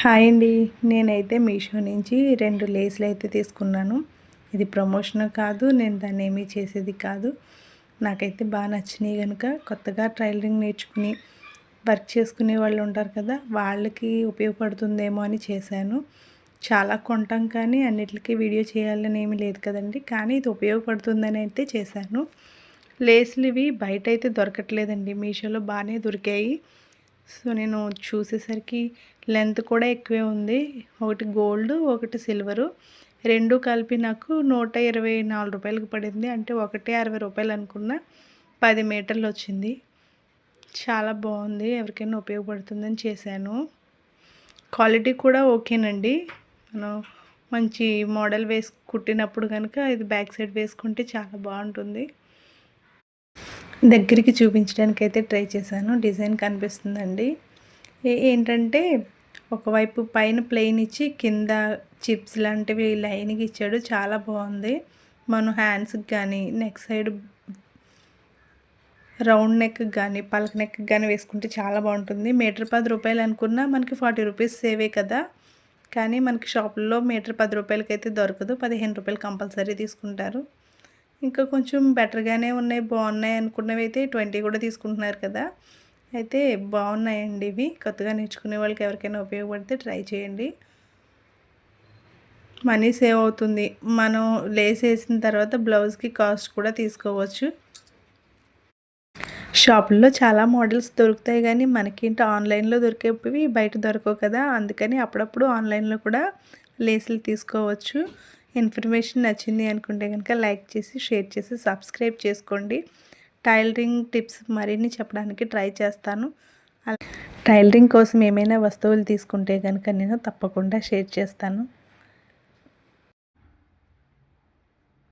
Hi అండి. నేనైతే మీషో నుంచి 2 లేస్‌లు అయితే తీసుకున్నాను. ఇది ప్రమోషన్ కాదు. నేను దాన్నేమీ చేసేది కాదు. నాకైతే నచ్చినాయి గనుక కొత్తగా టైలరింగ్ నేర్చుకుని వర్క్ చేసుకునే వాళ్ళు ఉంటారు కదా! వాళ్ళకి ఉపయోగపడుతుందేమో అని చేశాను. చాలా కొంటాం కానీ అన్నిట్లికి వీడియో చేయాలని ఏమీ లేదు కదండీ! కానీ ఇది ఉపయోగపడుతుందని అయితే చేశాను. లేస్‌లు ఇవి బయటైతే దొరకట్లేదండి. మీషోలో బానే దొరికాయి. సో, నేను చూసేసరికి లెంత్ కూడా ఎక్కువే ఉంది. ఒకటి గోల్డ్, ఒకటి సిల్వరు. 2 కలిపి నాకు రూ. 124కి పడింది. అంటే ఒకటే రూ. 60 అనుకున్న 10 మీటర్లొచ్చింది. చాలా బావుంది. ఎవరికైనా ఉపయోగపడుతుందని చేశాను. క్వాలిటీ కూడా ఓకేనండి. మనం మంచి మోడల్ కుట్టినప్పుడు గనుక ఇది బ్యాక్ సైడ్ వేసుకుంటే చాలా బావుంటుంది. దగ్గరికి చూపించడానికైతే ట్రై చేశాను. డిజైన్ కనిపిస్తుందండి. ఏంటంటే ఒకవైపు పైన ప్లెయిన్ ఇచ్చి కింద చిప్స్ లాంటివి లైన్‌గా ఇచ్చాడు. చాలా బావుంది. మనం హ్యాండ్స్‌కి గానీ, నెక్ సైడ్ రౌండ్ నెక్‌కి గానీ, పలక నెక్‌కి గానీ వేసుకుంటే చాలా బావుంటుంది. మీటర్ రూ. 10 అనుకున్నా మనకి రూ. 40 సేవే కదా! కానీ మనకి షాపుల్లో మీటర్ రూ. 10కైతే దొరకదు. రూ. 15 కంపల్సరీ తీసుకుంటారు. ఇంకా కొంచెం బెటర్‌గానే ఉన్నాయి, బావున్నాయి అనుకున్నవైతే 20 కూడా తీసుకుంటున్నారు కదా! అయితే బావున్నాయండి ఇవి. కొత్తగా నేర్చుకునే వాళ్ళకి ఎవరికైనా ఉపయోగపడితే ట్రై చేయండి. మనీ సేవ్ అవుతుంది. మనం లేస్ ఏసిన తర్వాత బ్లౌజ్‌కి కాస్ట్ కూడా తీసుకోవచ్చు. షాపుల్లో చాలా మోడల్స్ దొరుకుతాయి గానీ, మనకేంటి ఆన్‌లైన్‌లో దొరికేవి బయట దొరకవు కదా! అందుకని అప్పుడప్పుడు ఆన్‌లైన్‌లో కూడా లేసులు తీసుకోవచ్చు. ఇన్ఫర్మేషన్ నచ్చింది అనుకుంటే గనుక లైక్ చేసి, షేర్ చేసి, సబ్స్క్రైబ్ చేసుకోండి. టైలరింగ్ టిప్స్ మరిన్ని చెప్పడానికి ట్రై చేస్తాను. టైలరింగ్ కోసం ఏమైనా వస్తువులు తీసుకుంటే గనుక నేను తప్పకుండా షేర్ చేస్తాను.